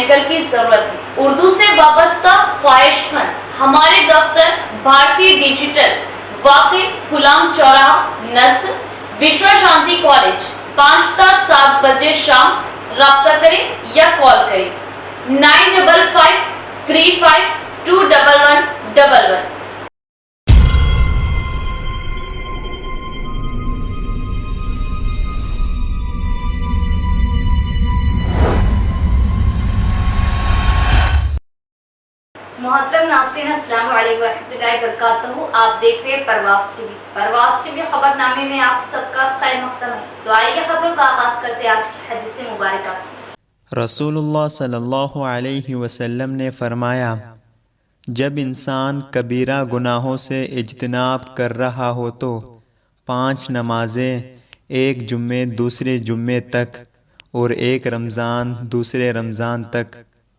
Medical की जरूरत है। उर्दू से वाबस्ता ख्वाहिशमंद हमारे दफ्तर भारतीय डिजिटल वाकई गुलाम चौराहा नज़द विश्व शांति कॉलेज 5 ता 7 बजे शाम राब्ता करें या कॉल करें 9553521111। मोहतरम नाज़रीन, अस्सलाम वालेकुम रहमतुल्लाहि व बरकातहू। आप देख रहे हैं परवास टीवी। परवास टीवी खबरनामे में आप सबका खैर मक़दम है। तो आइए खबरों का आगाज़ करते हैं आज की हदीस मुबारक से। रसूलुल्लाह सल्लल्लाहु अलैहि वसल्लम ने फरमाया, जब इंसान कबीरा गुनाहों से इज्तिनाब कर रहा हो तो 5 नमाजें, एक जुम्मे दूसरे जुम्मे तक और एक रमज़ान दूसरे रमज़ान तक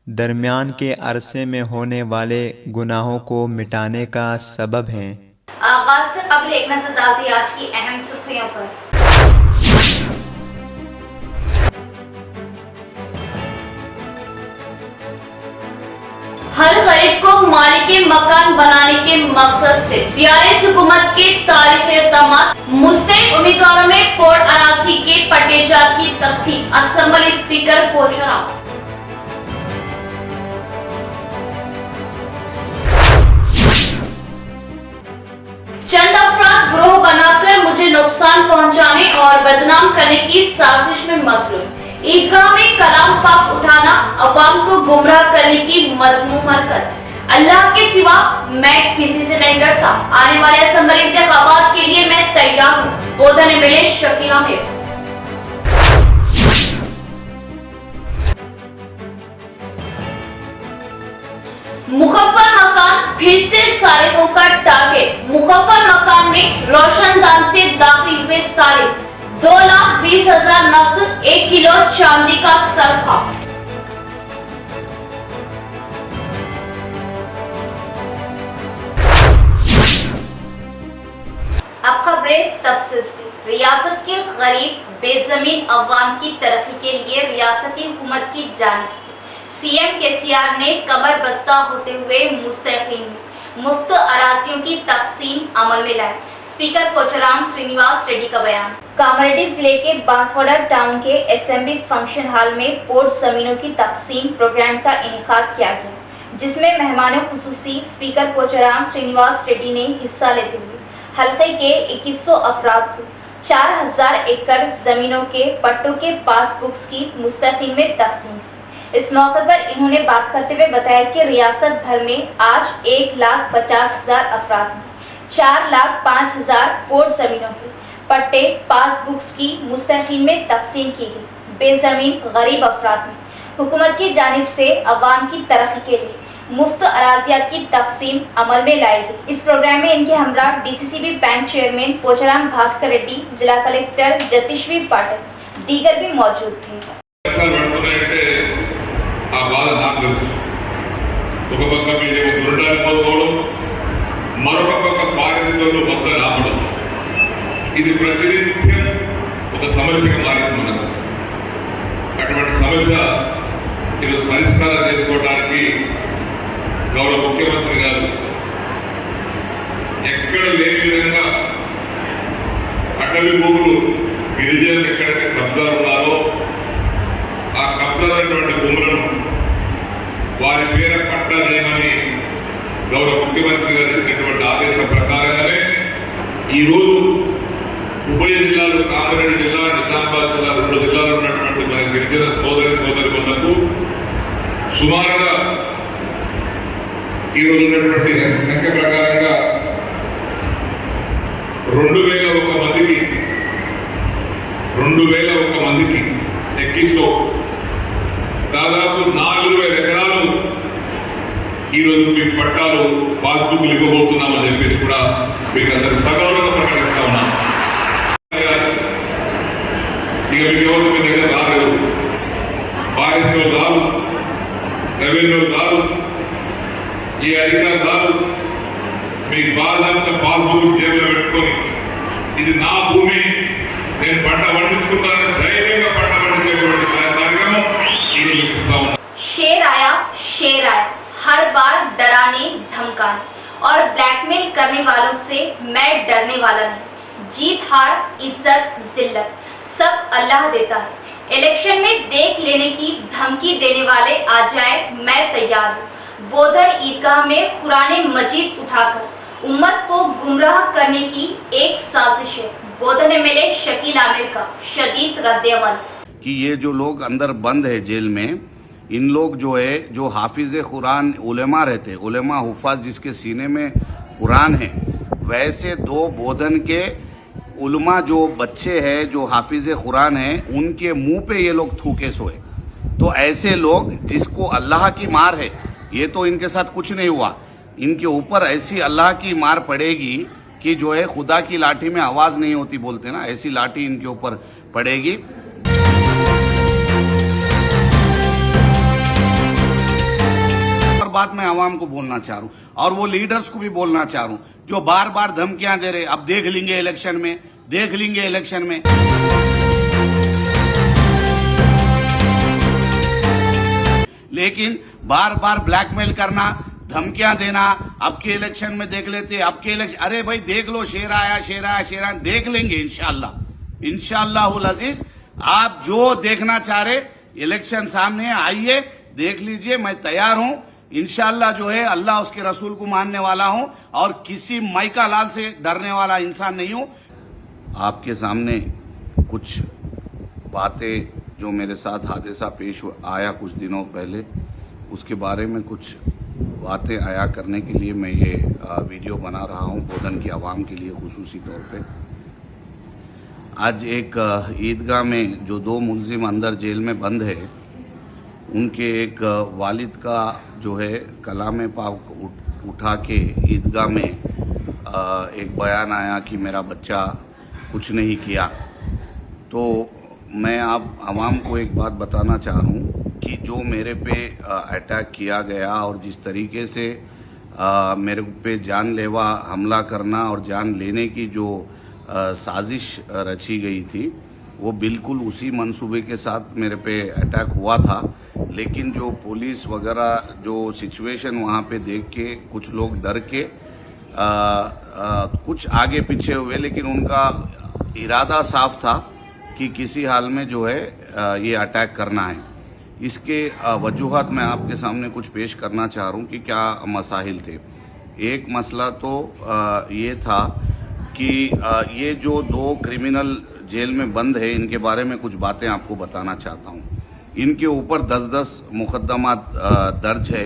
दरमियान के अरसे में होने वाले गुनाहों को मिटाने का सबब हैं। आगाज से कबल एक नजर डालते हैं आज की अहम सुर्खियों पर। हर गरीब को मालिक मकान बनाने के मकसद से बीआरएस हुकूमत के तारीख इक़दामात मुस्तैद उम्मीदवारों में पोर्ट अरासी के पट्टेजात की तकसीम। Assembly speaker Pocharam. चंद अफराद ग्रोह बनाकर मुझे नुकसान पहुंचाने और बदनाम करने की साजिश में मसरूफ। ईदगाह में कलाम पाक उठाना, अवाम को गुमराह करने की मज़मूम हरकत। अल्लाह के सिवा मैं किसी से नहीं डरता। आने वाले असेंबली इंतखाबात के लिए मैं तैयार हूँ। बोधा ने मिले शकील आमिर। मुखफ़्फ़ल मकान फिर से सारिकों का टारगेट। मुखफ़्फ़ल मकान में रोशनदान से दाखिल हुए 2,20,000 नकद, 1 किलो चांदी का सरफा। अब खबरें तफसील से। रियासत के गरीब बेजमीन अवाम की तरक्की के लिए रियासती हुकूमत की जानिब से सीएम केसीआर ने कमर बस्ता होते हुए मुस्तकीम में मुफ्त अराजियों की तकसीम अमल में लाई। स्पीकर पोचाराम श्रीनिवास रेड्डी का बयान। कामारेड्डी जिले के बांसवाड़ा टाउन के एसएमबी फंक्शन हॉल में पोर्ट जमीनों की तकसीम प्रोग्राम का इनेकाद किया गया, जिसमें मेहमान खुसूसी स्पीकर पोचाराम श्रीनिवास रेड्डी ने हिस्सा लेते हुए हल्के के 2100 अफराद को 4000 एकड़ जमीनों के पट्टों के पासबुक्स की मुस्तकीम में तकसीम। इस मौके पर इन्होंने बात करते हुए बताया कि रियासत भर में आज 1,50,000 अफराद में 4,05,000 पोर्ट जमीनों के पट्टे पासबुक्स की मुस्तकीम में तकसीम की गई। बेजमीन गरीब अफराद में हुकूमत की जानिब से अवाम की तरक्की के लिए मुफ्त अराजियात की तकसीम अमल में लाई गई। इस प्रोग्राम में इनके हमरा DCCB bank chairman Pocharam Bhaskar Reddy, जिला कलेक्टर जतिश्वी पाटिल, दीगर भी मौजूद थे। ఆ బాధ నాకు తెలుసు. ఒక పక్క మీరేమో దురడానికి పోవడం, మరొక పక్క పారిశుద్ధ్యంలో మొత్తం రావడం, ఇది ప్రతినిత్యం ఒక సమస్యగా మారింది మనకు. అటువంటి సమస్య ఈరోజు పరిష్కారం చేసుకోవడానికి గౌరవ ముఖ్యమంత్రి గారు ఎక్కడ లేని విధంగా అటవీ భూములు గిరిజనులు ఎక్కడైతే కబ్జాలు ఉన్నారో ఆ కబ్జాలైనటువంటి భూములను వారి పేర పట్టా చేయమని గౌరవ ముఖ్యమంత్రి గారు ఇచ్చినటువంటి ఆదేశం ప్రకారంగానే ఈరోజు ఉభయ జిల్లాలు, కామారెడ్డి జిల్లా, నిజామాబాద్ జిల్లా, 2 జిల్లాలు ఉన్నటువంటి మన గిరిజన సోదరులకు సుమారుగా ఈరోజు ఉన్నటువంటి సంఖ్య ప్రకారంగా 2,001 మందికి ఎక్కిస్తూ దాదాపు 4,000 ఎకరాలు ఈరోజు మీకు పట్టాలు పాస్బుక్లు ఇవ్వబోతున్నామని చెప్పేసి కూడా మీకు అందరి సగౌరవంగా ప్రకటిస్తా ఉన్నాం. ఇక మీకు ఎవరు మీ దగ్గర రాలేదు, ఫారెస్ట్లో రాదు, రెవెన్యూ రాదు, ఈ అధికారులు రాదు. మీ బాధ అంతా పాస్బుక్ జేబులో పెట్టుకొని ఇది నా భూమి, నేను పంట పండించుకుంటానని ధైర్యంగా పంట పండించేటువంటి కార్యక్రమం ఈరోజు ఇస్తా ఉన్నాం. शेर करने वालों से मैं डरने वाला नहीं। जीत हार इज्जत जिल्लत सब अल्लाह देता है। इलेक्शन में देख लेने की धमकी देने वाले आ जाए, मैं तैयार हूँ। बोधर ईदगाह में कुरान मजीद उठाकर उम्मत को गुमराह करने की एक साजिश है। बोधर एमएलए शकील आमिर का शदीद रद्द-ए-अमल कि ये जो लोग अंदर बंद है जेल में, इन लोग जो है जो हाफिज कुरान उलेमा रहते, उलेमा हुफाज जिसके सीने में कुरान है, वैसे दो बोधन के उलमा जो बच्चे हैं जो हाफिज कुरान हैं, उनके मुंह पे ये लोग थूके सोए। तो ऐसे लोग जिसको अल्लाह की मार है, ये तो इनके साथ कुछ नहीं हुआ, इनके ऊपर ऐसी अल्लाह की मार पड़ेगी कि जो है खुदा की लाठी में आवाज नहीं होती बोलते ना, ऐसी लाठी इनके ऊपर पड़ेगी। और बात मैं आवाम को बोलना चाह रहा हूं और वो लीडर्स को भी बोलना चाह रहा हूं जो बार बार धमकियां दे रहे, अब देख लेंगे इलेक्शन में, देख लेंगे इलेक्शन में। लेकिन बार बार ब्लैकमेल करना, धमकियां देना, अब के इलेक्शन में देख लेते, अब के इलेक्शन, अरे भाई देख लो, शेर आया शेर आया शेर आया, देख लेंगे इंशाअल्लाह इंशाअल्लाहुल अजीज। आप जो देखना चाह रहे, इलेक्शन सामने है, आइए देख लीजिए, मैं तैयार हूं। इंशाअल्लाह जो है अल्लाह उसके रसूल को मानने वाला हूं और किसी माइका लाल से डरने वाला इंसान नहीं हूं। आपके सामने कुछ बातें जो मेरे साथ हादसा पेश आया कुछ दिनों पहले, उसके बारे में कुछ बातें आया करने के लिए मैं ये वीडियो बना रहा हूं बोधन की आवाम के लिए खुसूसी तौर पे। आज एक ईदगाह में जो दो मुलजिम अंदर जेल में बंद है, उनके एक वालिद का जो है कलाम पाक उठा के ईदगाह में एक बयान आया कि मेरा बच्चा कुछ नहीं किया। तो मैं आप आवाम को एक बात बताना चाह रहा हूँ कि जो मेरे पे अटैक किया गया और जिस तरीके से मेरे पे जानलेवा हमला करना और जान लेने की जो साजिश रची गई थी, वो बिल्कुल उसी मंसूबे के साथ मेरे पे अटैक हुआ था। लेकिन जो पुलिस वगैरह जो सिचुएशन वहाँ पे देख के कुछ लोग डर के कुछ आगे पीछे हुए, लेकिन उनका इरादा साफ था कि किसी हाल में जो है ये अटैक करना है। इसके वजूहात मैं आपके सामने कुछ पेश करना चाह रहा हूँ कि क्या मसाइल थे। एक मसला तो ये था कि ये जो दो क्रिमिनल जेल में बंद है, इनके बारे में कुछ बातें आपको बताना चाहता हूँ। इनके ऊपर 10-10 मुकदमा दर्ज है,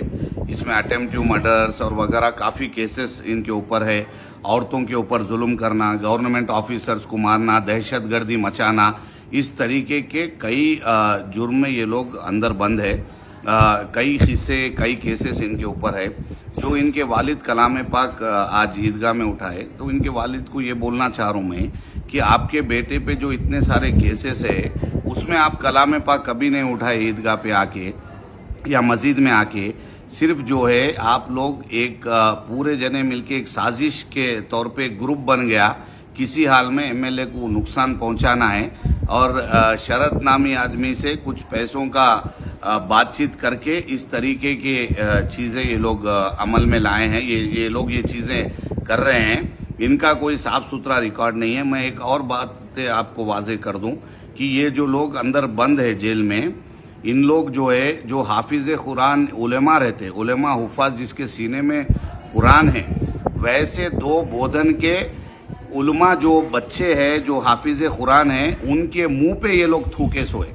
इसमें अटेम्प्टिव मर्डर्स और वगैरह काफ़ी केसेस इनके ऊपर है। औरतों के ऊपर जुल्म करना, गवर्नमेंट ऑफिसर्स को मारना, दहशतगर्दी मचाना, इस तरीके के कई जुर्म में ये लोग अंदर बंद है। कई हिस्से कई केसेस इनके ऊपर है। जो इनके वालिद कलाम पाक आज ईदगाह में उठाए, तो इनके वालिद को ये बोलना चाह रहा हूँ मैं कि आपके बेटे पे जो इतने सारे केसेस है, उसमें आप कलाम पाक कभी नहीं उठाए ईदगाह पे आके या मस्जिद में आके। सिर्फ जो है आप लोग एक पूरे जने मिलके एक साजिश के तौर पे ग्रुप बन गया, किसी हाल में एमएलए को नुकसान पहुंचाना है और शरत नामी आदमी से कुछ पैसों का बातचीत करके इस तरीके के चीज़ें ये लोग अमल में लाए हैं। ये लोग ये चीज़ें कर रहे हैं, इनका कोई साफ सुथरा रिकॉर्ड नहीं है। मैं एक और बात आपको वाजे कर दूं कि ये जो लोग अंदर बंद है जेल में, इन लोग जो है जो हाफिज कुरान उलेमा रहते, उलेमा हुफाज जिसके सीने में कुरान है, वैसे दो बोधन के उलमा जो बच्चे हैं जो हाफिज कुरान हैं, उनके मुंह पे ये लोग थूके सोए।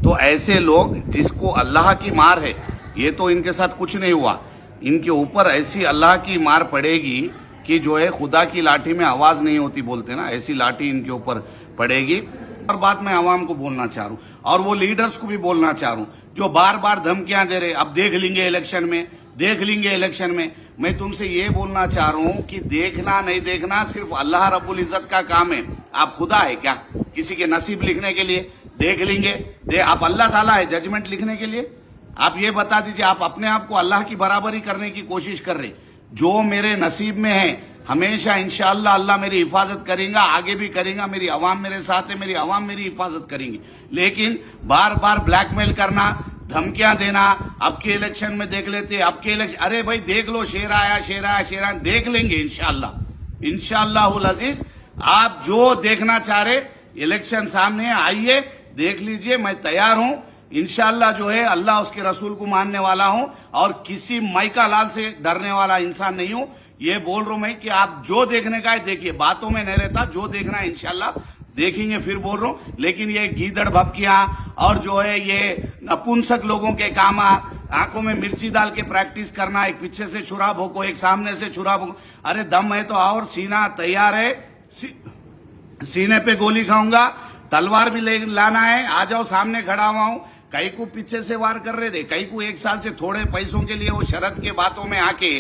तो ऐसे लोग जिसको अल्लाह की मार है, ये तो इनके साथ कुछ नहीं हुआ, इनके ऊपर ऐसी अल्लाह की मार पड़ेगी कि जो है खुदा की लाठी में आवाज नहीं होती बोलते ना, ऐसी लाठी इनके ऊपर पड़ेगी। और बात मैं आवाम को बोलना चाह रहा हूँ और वो लीडर्स को भी बोलना चाह रहा हूँ जो बार बार धमकियां दे रहे, अब देख लेंगे इलेक्शन में, देख लेंगे इलेक्शन में। मैं तुमसे ये बोलना चाह रहा हूँ कि देखना नहीं देखना सिर्फ अल्लाह रब्बुल इज्जत का काम है। आप खुदा है क्या किसी के नसीब लिखने के लिए? देख लेंगे आप अल्लाह ताला है जजमेंट लिखने के लिए? आप ये बता दीजिए, आप अपने आप को अल्लाह की बराबरी करने की कोशिश कर रहे। जो मेरे नसीब में है हमेशा इंशाअल्लाह अल्लाह मेरी हिफाजत करेगा, आगे भी करेगा। मेरी आवाम मेरे साथ है, मेरी आवाम मेरी हिफाजत करेंगी। लेकिन बार बार ब्लैकमेल करना, धमकियां देना, अब के इलेक्शन में देख लेते, अब के इलेक्शन, अरे भाई देख लो, शेर आया, देख लेंगे इंशाअल्लाह अजीज। आप जो देखना चाह रहे, इलेक्शन सामने है, आइए देख लीजिए, मैं तैयार हूं इंशाअल्लाह। जो है अल्लाह उसके रसूल को मानने वाला हूं और किसी माइका लाल से डरने वाला इंसान नहीं हूं। ये बोल रहा हूं मैं कि आप जो देखने का है देखिए, बातों में नहीं रहता, जो देखना है इंशाअल्लाह देखेंगे। फिर बोल रहा हूं, लेकिन ये गीदड़ भपकियां और जो है ये नपुंसक लोगों के काम, आंखों में मिर्ची डाल के प्रैक्टिस करना, एक पीछे से छुरा भोंको, एक सामने से छुरा भोंको, अरे दम है तो और सीना तैयार है, सीने पे गोली खाऊंगा, तलवार भी ले लाना है, आ जाओ, सामने खड़ा हुआ हूं। कई को पीछे से वार कर रहे थे, कई को 1 साल से थोड़े पैसों के लिए वो शरत के बातों में आके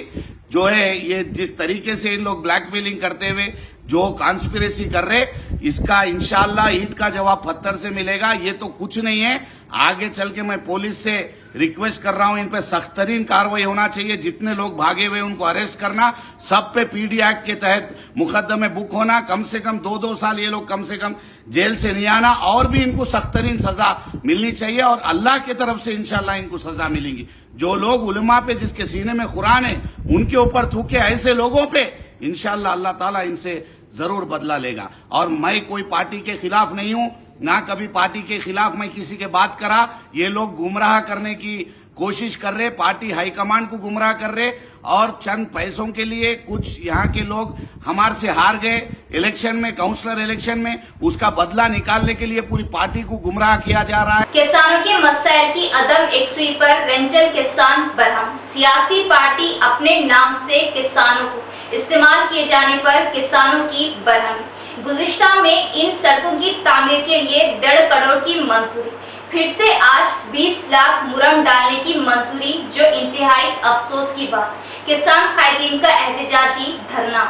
जो है ये जिस तरीके से इन लोग ब्लैकमेलिंग करते हुए जो कॉन्स्पिरेसी कर रहे, इसका इंशाअल्लाह ईंट का जवाब पत्थर से मिलेगा। ये तो कुछ नहीं है, आगे चल के मैं पुलिस से रिक्वेस्ट कर रहा हूं, इन पे सख्त तरीन कार्रवाई होना चाहिए। जितने लोग भागे हुए उनको अरेस्ट करना, सब पे पीडी एक्ट के तहत मुकदमे बुक होना, कम से कम 2-2 साल ये लोग कम से कम जेल से नहीं आना, और भी इनको सख्त तरीन सजा मिलनी चाहिए और अल्लाह की तरफ से इंशाअल्लाह इनको सजा मिलेंगी। जो लोग उलमा पे जिसके सीने में कुरान है उनके ऊपर थूके, ऐसे लोगों पे इंशाअल्लाह अल्लाह ताला इनसे जरूर बदला लेगा। और मैं कोई पार्टी के खिलाफ नहीं हूं, ना कभी पार्टी के खिलाफ मैं किसी के बात करा। ये लोग गुमराह करने की कोशिश कर रहे, पार्टी हाईकमांड को गुमराह कर रहे और चंद पैसों के लिए कुछ यहाँ के लोग हमारे से हार गए इलेक्शन में, काउंसलर इलेक्शन में, उसका बदला निकालने के लिए पूरी पार्टी को गुमराह किया जा रहा है। किसानों के मसाइल की अदम एकसुई पर रंजल किसान बरहम। सियासी पार्टी अपने नाम से किसानों को इस्तेमाल किए जाने पर किसानों की बरहमी। गुज़िश्ता में इन सड़कों की तामीर के लिए 1.5 करोड़ की मंजूरी, फिर से आज 20 लाख मुरम डालने की मंजूरी, जो इंतहाई अफसोस की बात। किसान कायदीन का एहतजाजी धरना।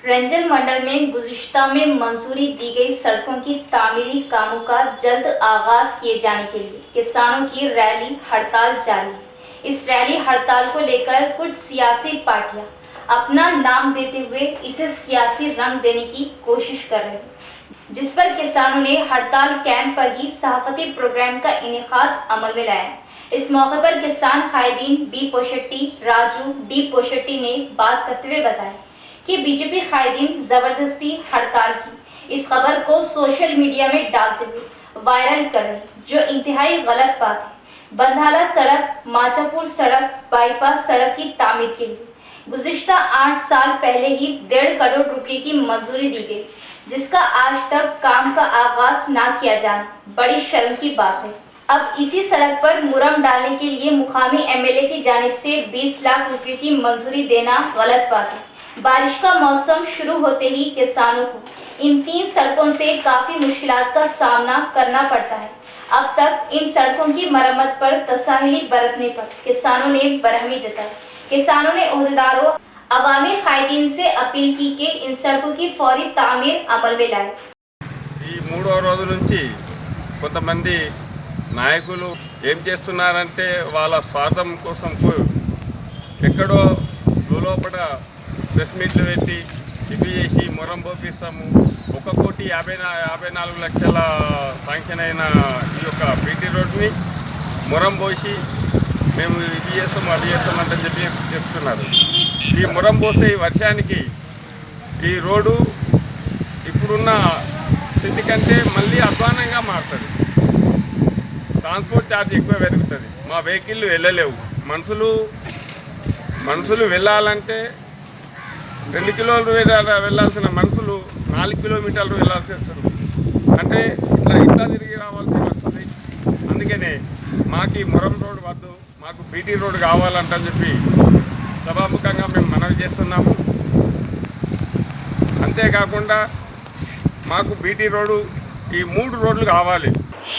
रंजल मंडल में गुज़िश्ता में मंजूरी दी गई सड़कों की तामीरी कामों का जल्द आगाज किए जाने के लिए किसानों की रैली हड़ताल जारी है। इस रैली हड़ताल को लेकर कुछ सियासी पार्टियां अपना नाम देते हुए इसे सियासी रंग देने की कोशिश कर रहे हैं, जिस पर किसानों ने हड़ताल कैंप पर ही सहाफती प्रोग्राम का इनेकाद अमल में लाया। इस मौके पर किसान कायदीन बी पोशेट्टी, राजू डी पोशेट्टी ने बात करते हुए बताया कि बीजेपी कायदीन जबरदस्ती हड़ताल की इस खबर को सोशल मीडिया में डालते हुए वायरल कर रहे, जो इंतहाई गलत बात है। बंधाला सड़क, माचापुर सड़क, बाईपास सड़क की तामीर के लिए गुज़िश्ता 8 साल पहले ही 1.5 करोड़ रुपए की मंजूरी दी गई, जिसका आज तक काम का आगाज ना किया जाना बड़ी शर्म की बात है। अब इसी सड़क पर मुरम डालने के लिए मुकामी एमएलए की जानिब से 20 लाख रुपए की मंजूरी देना गलत बात है। बारिश का मौसम शुरू होते ही किसानों को इन 3 सड़कों से काफी मुश्किलात का सामना करना पड़ता है। अब तक इन सड़कों की मरम्मत पर तसाहिली बरतने पर किसानों ने बरहमी जताई। किसानों ने ओहदेदारों अवामी कायदीन से अपील की कि इन सड़कों की फौरी तामीर अमल में लाए। ఈ 3వ రోజు నుంచి కొంతమంది నాయకులు ఏం చేస్తున్నారంటే వాళ్ళ స్వార్థం కోసం ఎక్కడో లోపల ప్రెస్ మీట్లు పెట్టి ఇవి చేసి మొరం పోపిస్తాము, 1,54 లక్షల శాంక్షన్ అయిన ఈ యొక్క బీటీ రోడ్ని మొరం పోసి మేము ఇది చేస్తాం అది చేస్తామంటే చెప్తున్నారు. ఈ మొరం పోసే వర్షానికి ఈ రోడ్డు ఇప్పుడున్న స్థితి కంటే మళ్ళీ అధ్వానంగా మారుతుంది. ట్రాన్స్పోర్ట్ ఛార్జ్ ఎక్కువ పెరుగుతుంది, మా వెహికల్ వెళ్ళలేవు. మనుషులు వెళ్ళాలంటే 2 కిలోమీటర్లు వెళ్ళాల్సిన మనుషులు 4 కిలోమీటర్లు వెళ్ళాల్సి వస్తుంది. అంటే ఇట్లా తిరిగి రావాల్సి వస్తుంది. అందుకనే మాకు ఈ మొరం రోడ్ వద్దు, మాకు బీటీ రోడ్ కావాలంటని చెప్పి సభాముఖంగా మేము మనవి చేస్తున్నాము. అంతేకాకుండా మాకు బీటీ రోడ్డు ఈ 3 రోడ్లు కావాలి.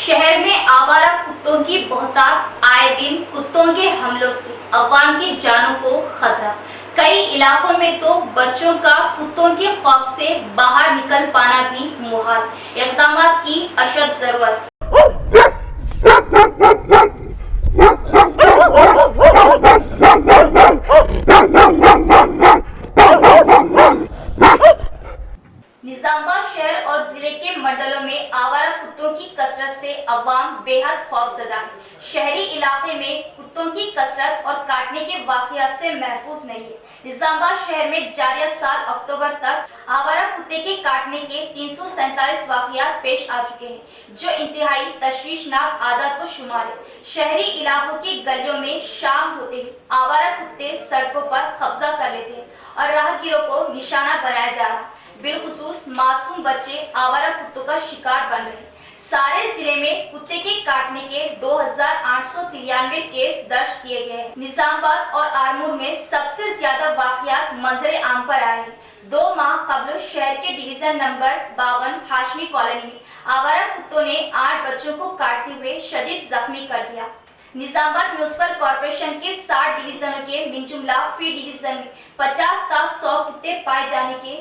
शहर में आवारा कुत्तों की बहुतायत, आए दिन कुत्तों के हमलों से अवाम की जानों को खतरा। कई इलाकों में तो बच्चों का कुत्तों के खौफ से बाहर निकल पाना भी मुहाल। इक़दामात की अशद जरूरत। निजामाबाद शहर और जिले के मंडलों में आवारा कुत्तों की कसरत से अवाम बेहद खौफजदा है। शहरी इलाके में कुत्तों की कसरत और काटने के वाकयात से महफूज नहीं है। निजामाबाद शहर में जारी साल अक्टूबर तक आवारा कुत्ते के काटने के 347 वाकयात पेश आ चुके हैं, जो इंतहाई तशवीशनाक आदत को शुमार है। शहरी इलाकों की गलियों में शाम होते ही आवारा कुत्ते सड़कों पर कब्जा कर लेते हैं और राहगीरों को निशाना बनाया जा रहा है। बिलखुसूस मासूम बच्चे आवारा कुत्तों का शिकार बन रहे हैं। सारे जिले में कुत्ते के काटने के 2893 केस दर्ज किए गए हैं। निजामाबाद और आरमूर में सबसे ज्यादा वाकयात मंजरे आम पर आए हैं। 2 माह कबल शहर के डिवीजन नंबर 52 हाशमी कॉलोनी में आवारा कुत्तों ने 8 बच्चों को काटते हुए शदीद जख्मी कर दिया। निजामाबाद म्युनिसिपल कॉर्पोरेशन के 60 डिवीजनों के मिनजुमला फी डिवीजन में 50 का 100 कुत्ते पाए जाने के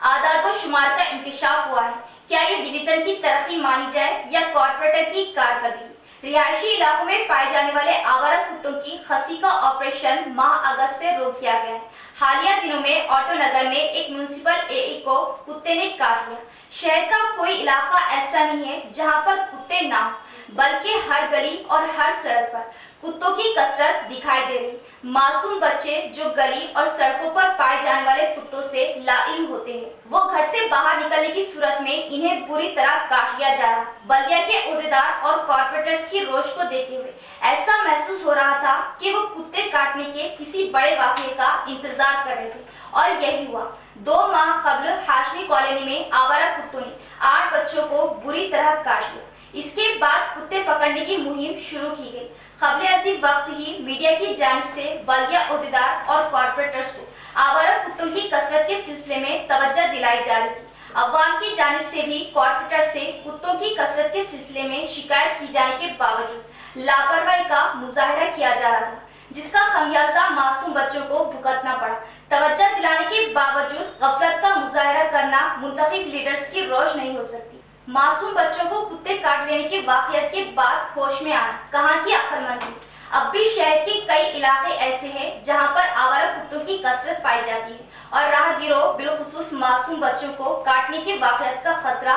आदाद व शुमार का इंकशाफ हुआ है। क्या ये डिवीजन की तरक्की मानी जाए या कॉर्पोरेटर की कारकर्दगी? रिहायशी इलाकों में पाए जाने वाले आवारा कुत्तों की खसी का ऑपरेशन माह अगस्त से रोक दिया गया है। हालिया दिनों में ऑटो नगर में एक म्युनिसिपल एई को कुत्ते ने काट लिया। शहर का कोई इलाका ऐसा नहीं है जहां पर कुत्ते ना हो, बल्कि हर गली और हर सड़क पर कुत्तों की कसरत दिखाई दे रही। मासूम बच्चे जो गली और सड़कों पर पाए जाने वाले कुत्तों से लाइल होते हैं, वो घर से बाहर निकलने की सूरत में इन्हें बुरी तरह काट लिया जा रहा। बल्दिया के ओहदेदार और कॉर्पोरेटर्स की रोष को देखते हुए ऐसा महसूस हो रहा था कि वो कुत्ते काटने के किसी बड़े वाक़ये का इंतजार कर रहे थे, और यही हुआ। 2 माह कबल हाशमी कॉलोनी में आवारा कुत्तों ने 8 बच्चों को बुरी तरह काट लिया। इसके बाद कुत्ते पकड़ने की मुहिम शुरू की गई। क़ब्ल अजीब वक्त ही मीडिया की जानिब से बल्दिया ओहदेदार और कॉर्पोरेटर्स को आवारा कुत्तों की कसरत के सिलसिले में तवज्जो दिलाई जा रही थी। अवाम की जानिब से भी कॉर्पोरेटर से कुत्तों की कसरत के सिलसिले में शिकायत की जाने के बावजूद लापरवाही का मुजाहिरा किया जा रहा था, जिसका खमियाजा मासूम बच्चों को भुगतना पड़ा। तवज्जो दिलाने के बावजूद गफलत का मुजाहिरा करना मुंतखब लीडर्स की रोश नहीं हो सकती। मासूम बच्चों को कुत्ते काट लेने के वाक़यात के बाद होश में आना कहाँ की अक्लमंदी। अब भी शहर के कई इलाके ऐसे हैं जहां पर आवारा कुत्तों की कसरत पाई जाती है और राहगीरों बिलखुसूस मासूम बच्चों को काटने के वाक़यात का खतरा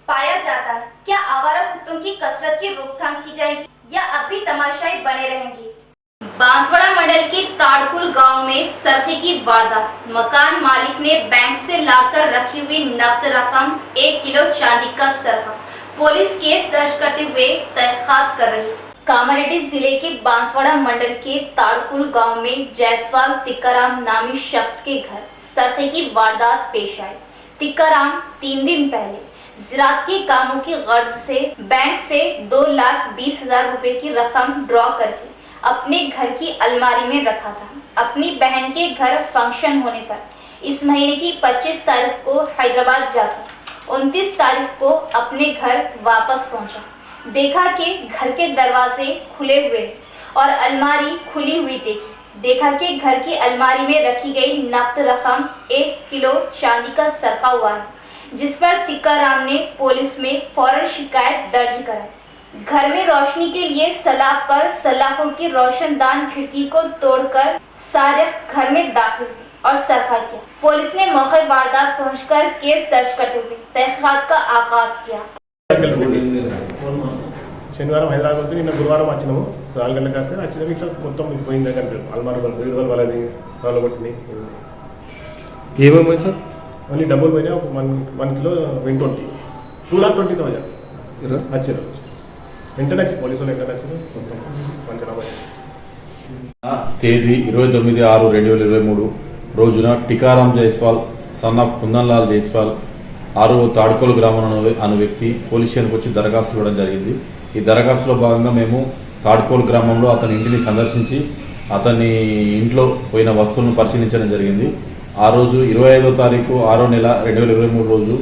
पाया जाता है। क्या आवारा कुत्तों की कसरत की रोकथाम की जाएगी या अब भी तमाशाई बने रहेंगे? बांसवाड़ा मंडल के ताड़कुल गांव में सरखे की वारदात। मकान मालिक ने बैंक से लाकर रखी हुई नकद रकम 1 किलो चांदी का सरखा। पुलिस केस दर्ज करते हुए तहकीकात कर रही। कामारेड्डी जिले के बांसवाड़ा मंडल के ताड़कुल गांव में जायसवाल तिक्काराम नामी शख्स के घर सरखे की वारदात पेश आई। तिक्काराम 3 दिन पहले ज़राअत के कामों की गर्ज से बैंक से 2,20,000 रुपए की रकम ड्रॉ करके अपने घर की अलमारी में रखा था। अपनी बहन के घर फंक्शन होने पर इस महीने की 25 तारीख को हैदराबाद जाकर 29 तारीख को अपने घर वापस पहुंचा। देखा कि घर के दरवाजे खुले हुए और अलमारी खुली हुई देखी। देखा कि घर की अलमारी में रखी गई नकद रकम 1 किलो चांदी का सरका हुआ है, जिस पर तिक्काराम ने पुलिस में फौरन शिकायत दर्ज कराई। घर में रोशनी के लिए सलाब पर सलाखों की रोशनदान खिड़की को तोड़कर सारिक घर में दाखिल हुए और सरखा किया। पुलिस ने मौके वारदात पहुंचकर केस दर्ज करते हुए तहकीकात का आगाज किया। శనివారం హైదరాబాద్ నిన్న గురువారం వచ్చినాము 4 గంటలకు వస్తే వచ్చినాము. ఇట్లా మొత్తం పోయింది అంటే అల్మార్ బీరువాల్ వాళ్ళది వాళ్ళు కొట్టినాయి. ఏమేమి సార్? ఓన్లీ డబ్బులు పోయినా 1 కిలో 120 2,20,000 వచ్చారు. వెంటనే వచ్చి పోలీసు వాళ్ళు వెంటనే వచ్చి మొత్తం పంచనామా. తేదీ 29/6/2023 రోజున టికారాం జైస్వాల్ సన్ ఆఫ్ కుందన్లాల్ జైస్వాల్ 6వ తాడుకోలు గ్రామం అనే వ్యక్తి పోలీస్ స్టేషన్కి వచ్చి దరఖాస్తు ఇవ్వడం జరిగింది. ఈ దరఖాస్తులో భాగంగా మేము తాడుకోలు గ్రామంలో అతని ఇంటిని సందర్శించి అతని ఇంట్లో పోయిన వస్తువులను పరిశీలించడం జరిగింది. ఆ రోజు 25వ తారీఖు 6వ నెల 2023 రోజు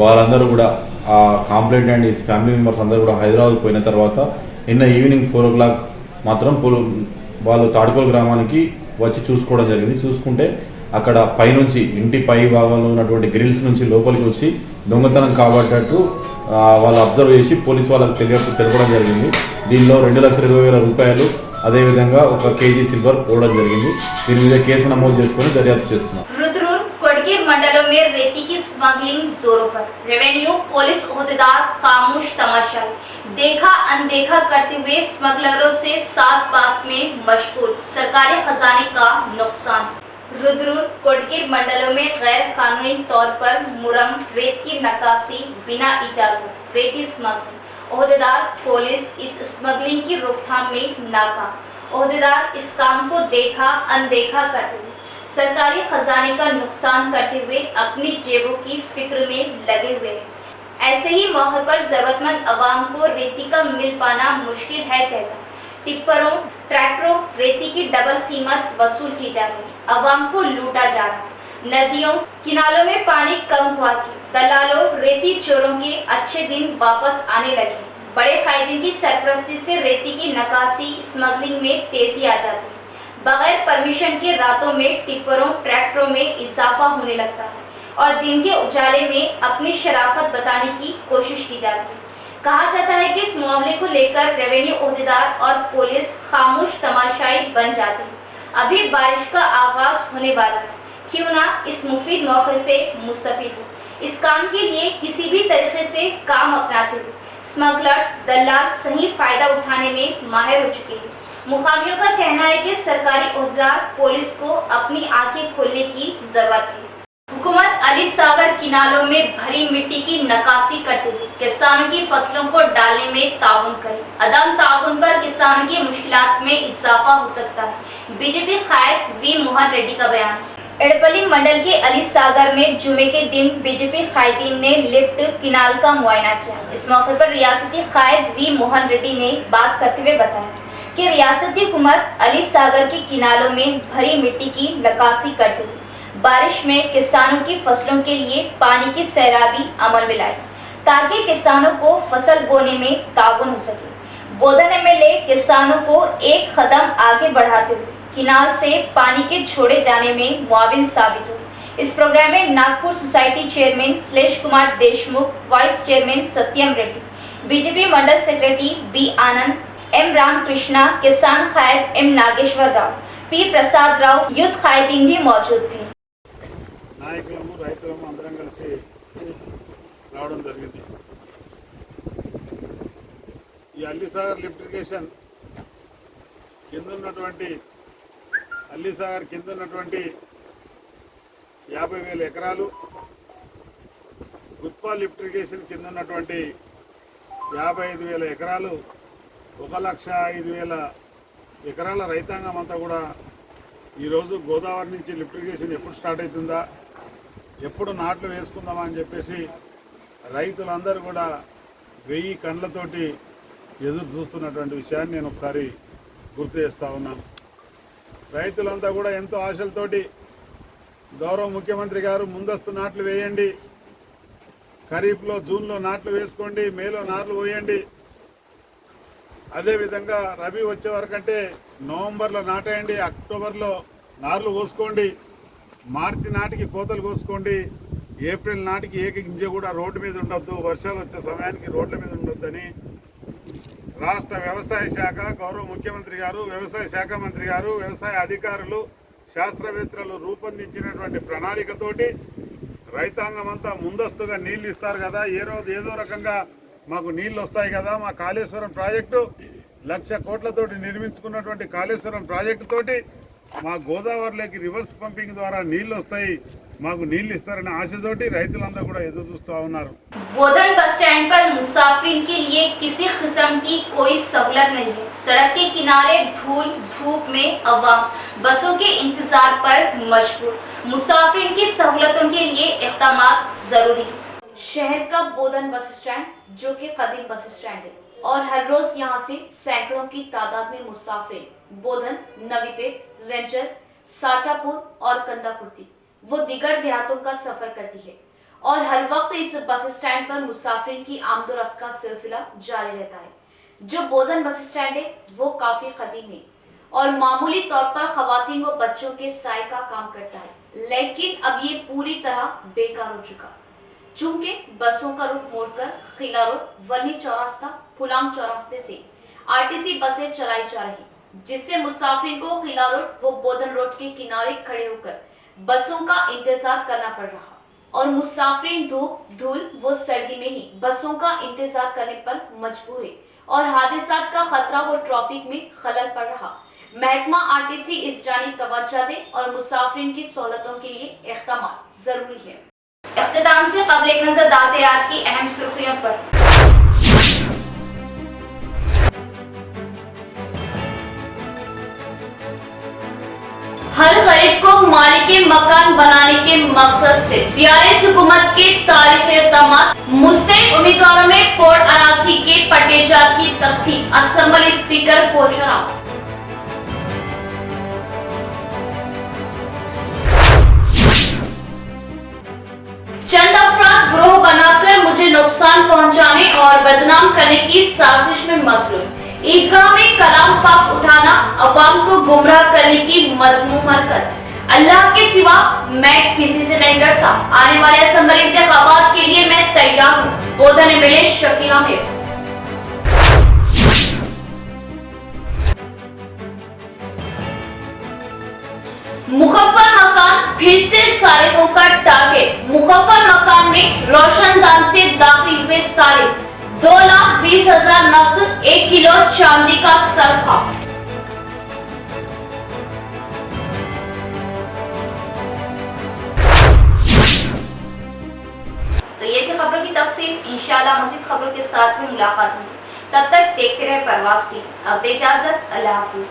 వారందరూ కూడా ఆ complaint and his family members అందరూ కూడా హైదరాబాద్ పోయిన తర్వాత నిన్న ఈవినింగ్ 4 o'clock మాత్రం వాళ్ళు తాడుకోలు గ్రామానికి వచ్చి చూసుకోవడం జరిగింది. చూసుకుంటే అక్కడ పైనుంచి ఇంటి పై భాగంలో ఉన్నటువంటి గ్రిల్స్ నుంచి లోపలికి వచ్చి దొంగతనం కాబట్టట్టు వాళ్ళు అబ్జర్వ్ చేసి పోలీస్ వాళ్ళకి తెలపడం జరిగింది. దీనిలో 2,20,000 రూపాయలు అదేవిధంగా 1 kg సిల్వర్ పోవడం జరిగింది. దీని మీద కేసు నమోదు చేసుకుని దర్యాప్తు చేస్తున్నారు. रुद्रपुर कोटगीर मंडलों में रेती की स्मगलिंग जोरों पर। रेवेन्यू पुलिस ओहदेदार खामोश तमाशाई। देखा अनदेखा करते हुए स्मगलरों से सास-बास में मशगूल, सरकारी खजाने का नुकसान। रुद्रपुर कोटगिर मंडलों में गैर कानूनी तौर पर मुरम रेत की नक्काशी बिना इजाजत, रेती स्मगलिंग। ओहदेदार पुलिस इस स्मगलिंग की रोकथाम में नाकाम। ओहदेदार इस काम को देखा अनदेखा करते हुए सरकारी खजाने का नुकसान करते हुए अपनी जेबों की फिक्र में लगे हुए हैं। ऐसे ही मौके पर जरूरतमंद आवाम को रेती का मिल पाना मुश्किल है कहकर टिप्परों ट्रैक्टरों रेती की डबल कीमत वसूल की जा रही, आवाम को लूटा जा रहा। नदियों किनारों में पानी कम हुआ कि दलालों रेती चोरों के अच्छे दिन वापस आने लगे। बड़े कायदीन की सरपरस्ती से रेती की नक्काशी स्मगलिंग में तेजी आ जाती है। बगैर परमिशन के रातों में टिप्परों ट्रैक्टरों में इजाफा होने लगता है और दिन के उजाले में अपनी शराफत बताने की कोशिश की जाती है। कहा जाता है कि इस मामले को लेकर रेवेन्यू ओहदेदार और पुलिस खामोश तमाशाई बन जाती है। अभी बारिश का आगाज होने वाला है, क्यों ना इस मुफीद मौके से मुस्तफीद हो। इस काम के लिए किसी भी तरीके से काम अपनाते हुए स्मगलर्स दलाल सही फायदा उठाने में माहिर हो चुके हैं। मुकामियों का कहना है कि सरकारी ओहदेदार पुलिस को अपनी आंखें खोलने की जरूरत है। हुकूमत अली सागर किनारों में भरी मिट्टी की नक्काशी करते हुए किसानों की फसलों को डालने में ताउन करे। अदम ताउन पर किसानों की मुश्किलात में इजाफा हो सकता है। बीजेपी कायद वी मोहन रेड्डी का बयान। एड़पल्ली मंडल के अली सागर में जुमे के दिन बीजेपी कायदीन ने लिफ्ट किनाल का मुआयना किया। इस मौके पर रियासती कायद वी मोहन रेड्डी ने बात करते हुए बताया कि रियासती हुकूमत अली सागर के किनारों में भरी मिट्टी की नक्काशी करते हुए बारिश में किसानों की फसलों के लिए पानी की सैराबी अमल में लाई ताकि किसानों को फसल बोने में ताउन हो सके। बोधन एमएलए किसानों को एक कदम आगे बढ़ाते हुए किनाल से पानी के छोड़े जाने में मुआविन साबित हुए। इस प्रोग्राम में Nagpur society chairman Shlesh Kumar Deshmukh, vice chairman Satyam Reddy, BJP मंडल secretary B Anand, M Ramakrishna, किसान कायद M Nageshwar Rao, P Prasad Rao, youth कायदीन भी मौजूद थे। నాయకులము రైతులము అందరం కలిసి రావడం జరిగింది। ఈ అల్లిసాగర్ లిఫ్ట్ ఇరిగేషన్ కింద ఉన్నటువంటి అల్లిసాగర్ కింద ఉన్నటువంటి 50,000 ఎకరాలు, గుత్పా లిఫ్ట్ ఇరిగేషన్ కింద ఉన్నటువంటి 55,000 ఎకరాలు, 1,05,000 ఎకరాల రైతాంగం అంతా కూడా ఈరోజు గోదావరి నుంచి లిఫ్ట్ ఇరిగేషన్ ఎప్పుడు స్టార్ట్ అవుతుందా, ఎప్పుడు నాట్లు వేసుకుందామా అని చెప్పేసి రైతులందరూ కూడా 1000 కళ్ళతోటి ఎదురు చూస్తున్నటువంటి విషయాన్ని నేను ఒకసారి గుర్తు చేస్తూ ఉన్నాను। రైతులంతా కూడా ఎంతో ఆశలతోటి గౌరవ ముఖ్యమంత్రి గారు ముందస్తు నాట్లు వేయండి, ఖరీఫ్లో జూన్లో నాట్లు వేసుకోండి, మేలో నాట్లు పోయండి, అదేవిధంగా రబీ వచ్చే వరకంటే నవంబర్లో నాటేయండి, అక్టోబర్లో నార్లు కోసుకోండి, మార్చి నాటికి కోతలు కోసుకోండి, ఏప్రిల్ నాటికి ఏక గింజ కూడా రోడ్డు మీద ఉండొద్దు, వర్షాలు వచ్చే సమయానికి రోడ్ల మీద ఉండొద్దని రాష్ట్ర వ్యవసాయ శాఖ, గౌరవ ముఖ్యమంత్రి గారు, వ్యవసాయ శాఖ మంత్రి గారు, వ్యవసాయ అధికారులు, శాస్త్రవేత్తలు రూపొందించినటువంటి ప్రణాళికతోటి రైతాంగం అంతా ముందస్తుగా నీళ్లు ఇస్తారు కదా, ఏ రోజు ఏదో రకంగా మాకు నీళ్లు వస్తాయి కదా, మా కాళేశ్వరం ప్రాజెక్టు 1,00,000 కోట్లతోటి నిర్మించుకున్నటువంటి కాళేశ్వరం ప్రాజెక్టు తోటి మా గోదావరిలోకి రివర్స్ పంపింగ్ ద్వారా నీళ్లు వస్తాయి, మాకు నీళ్లు ఇస్తారనే ఆశతోటి రైతులందరూ కూడా ఎదురు చూస్తూ ఉన్నారు। बोधन बस स्टैंड पर मुसाफिर के लिए किसी किस्म की कोई सहूलत नहीं है। सड़क के किनारे धूल धूप में अवाम बसों के इंतजार पर मजबूर। मुसाफिर की सहूलतों के लिए इक़दाम जरूरी। शहर का बोधन बस स्टैंड जो कि कदीम बस स्टैंड है और हर रोज यहाँ से सैकड़ों की तादाद में मुसाफिर बोधन, नवीपेट, रेंजर, साटापुर और कंदाकुर्ती वो दिगर देहातों का सफर करती है और हर वक्त इस बस स्टैंड पर मुसाफिर की आमदोरफ्त का सिलसिला जारी रहता है। जो बोधन बस स्टैंड है वो काफी कदीम है और मामूली तौर पर खवातीन व बच्चों के साय का काम करता है, लेकिन अब ये पूरी तरह बेकार हो चुका। चूंकि बसों का रुख मोड़कर खिला रोड, वर्नी चौरास्ता, फुलांग चौरास्ते से आरटीसी बसें चलाई जा रही, जिससे मुसाफिर को खिला रोड व बोधन रोड के किनारे खड़े होकर बसों का इंतजार करना पड़ रहा। और मुसाफिर धूप, धूल व सर्दी में ही बसों का इंतजार करने पर मजबूर है और हादसात का खतरा व ट्रैफिक में खलल पड़ रहा। महकमा आरटीसी इस जानिब तवज्जो दे और मुसाफिर की सहूलतों के लिए इक़दाम जरूरी है। इख्तिताम से कबल एक नजर डालते हैं आज की अहम सुर्खियों पर। हर गरीब को मालिक मकान बनाने के मकसद से BRS हुकूमत के तारीख इक़दामात, मुस्तहिक उम्मीदवारों में पोर्ट अरासी के पट्टेजात की तकसीम, असेंबली स्पीकर पोचरा। चंद अफराद ग्रोह बनाकर मुझे नुकसान पहुंचाने और बदनाम करने की साजिश में मसरूफ। ईदगाह में कलाम पाक उठाना, अवाम को गुमराह करने की मज़मूम हरकत। अल्लाह के सिवा मैं किसी से नहीं डरता। आने वाले असेंबली इंतखाबात के लिए मैं तैयार हूँ। बोधा ने मिले शकील आमिर। मुखफ़्फ़ल मकान फिर से सारिकों का टारगेट। मुखफ़्फ़ल मकान में रोशनदान से दाखिल हुए सारे 2,20,000 नकद, 1 किलो चांदी का सरफा। तो ये थी खबरों की तफसील। इंशाल्लाह मज़ीद खबरों के साथ में मुलाकात होगी। तब तक देखते रहे परवाज़ टीवी। अब दे इजाजत, अल्लाह हाफिज।